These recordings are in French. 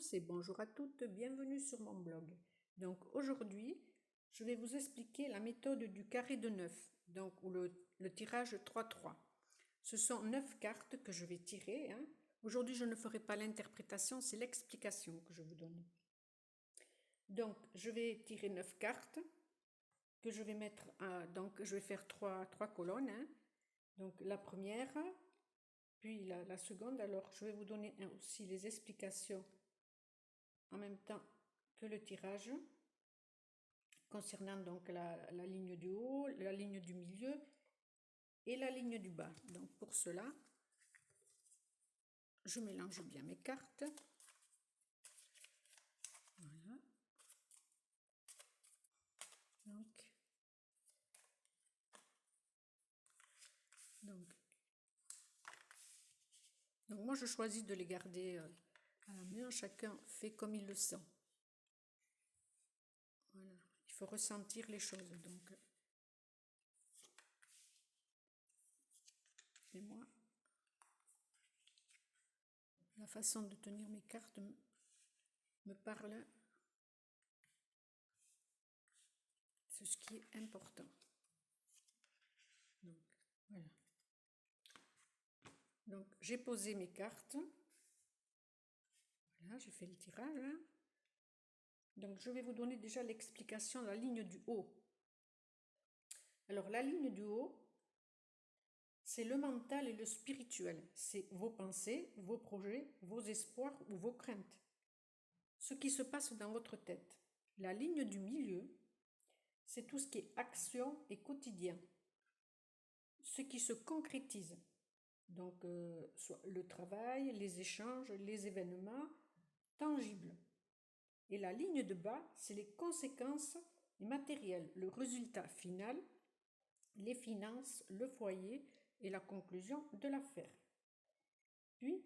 tous et bonjour à toutes, bienvenue sur mon blog. Donc aujourd'hui, je vais vous expliquer la méthode du carré de 9, ou le tirage 3-3. Ce sont 9 cartes que je vais tirer. Aujourd'hui, je ne ferai pas l'interprétation, c'est l'explication que je vous donne. Donc, je vais tirer 9 cartes que je vais mettre je vais faire 3 colonnes. Donc, la première, puis la seconde. Alors, je vais vous donner aussi les explications en même temps que le tirage concernant donc la ligne du haut, la ligne du milieu et la ligne du bas. Donc pour cela, je mélange bien mes cartes. Voilà. Donc moi je choisis de les garder à la main, chacun fait comme il le sent. Voilà, il faut ressentir les choses. Donc, et moi, la façon de tenir mes cartes me parle. C'est ce qui est important. Donc, voilà. Donc, j'ai posé mes cartes. Voilà, j'ai fait le tirage. Donc, je vais vous donner déjà l'explication de la ligne du haut. Alors, la ligne du haut, c'est le mental et le spirituel. C'est vos pensées, vos projets, vos espoirs ou vos craintes. Ce qui se passe dans votre tête. La ligne du milieu, c'est tout ce qui est action et quotidien. Ce qui se concrétise. Donc, soit le travail, les échanges, les événements tangibles. Et la ligne de bas, c'est les conséquences matérielles, le résultat final, les finances, le foyer et la conclusion de l'affaire. Puis,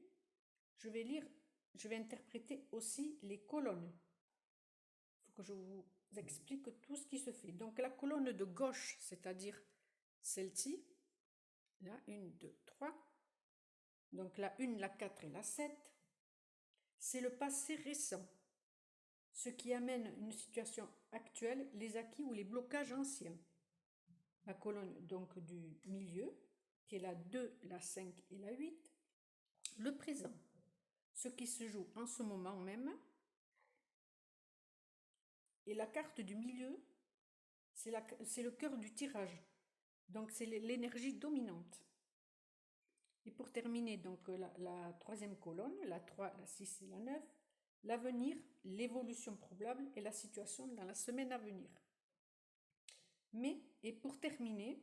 je vais interpréter aussi les colonnes. Il faut que je vous explique tout ce qui se fait. Donc, la colonne de gauche, c'est-à-dire celle-ci, là, 1, 2, 3. Donc, la 1, la 4 et la 7, c'est le passé récent. Ce qui amène une situation actuelle, les acquis ou les blocages anciens. La colonne donc du milieu, qui est la 2, la 5 et la 8, le présent, ce qui se joue en ce moment même. Et la carte du milieu, c'est le cœur du tirage, donc c'est l'énergie dominante. Et pour terminer, donc la troisième colonne, la 3, la 6 et la 9, l'avenir, l'évolution probable et la situation dans la semaine à venir. Et pour terminer,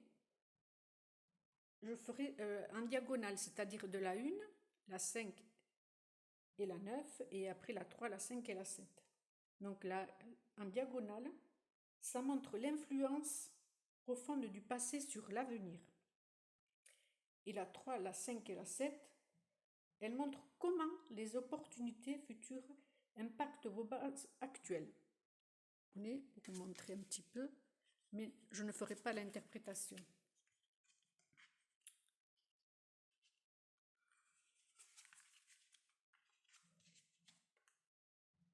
je ferai en diagonale, c'est-à-dire de la 1, la 5 et la 9, et après la 3, la 5 et la 7. Donc là, en diagonale, ça montre l'influence profonde du passé sur l'avenir. Et la 3, la 5 et la 7, elles montrent comment les opportunités futures impactent vos bases actuelles. Pour vous montrer un petit peu, mais je ne ferai pas l'interprétation.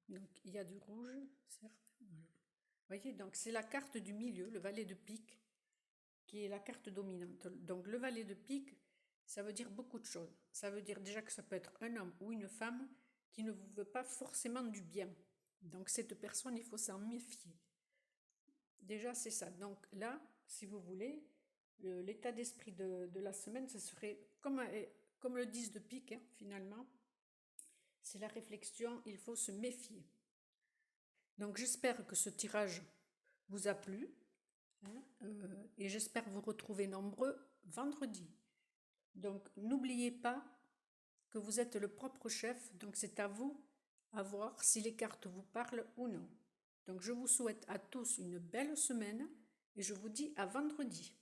Donc il y a du rouge, certes. Voilà. Vous voyez, donc c'est la carte du milieu, le valet de pique, qui est la carte dominante. Donc le valet de pique, ça veut dire beaucoup de choses. Ça veut dire déjà que ça peut être un homme ou une femme qui ne vous veut pas forcément du bien. Donc cette personne, il faut s'en méfier. Déjà, c'est ça. Donc là, si vous voulez, l'état d'esprit de la semaine, ce serait comme le 10 de pique, finalement. C'est la réflexion, il faut se méfier. Donc j'espère que ce tirage vous a plu. Et j'espère vous retrouver nombreux vendredi. Donc n'oubliez pas que vous êtes le propre chef, donc c'est à vous à voir si les cartes vous parlent ou non. Donc je vous souhaite à tous une belle semaine et je vous dis à vendredi.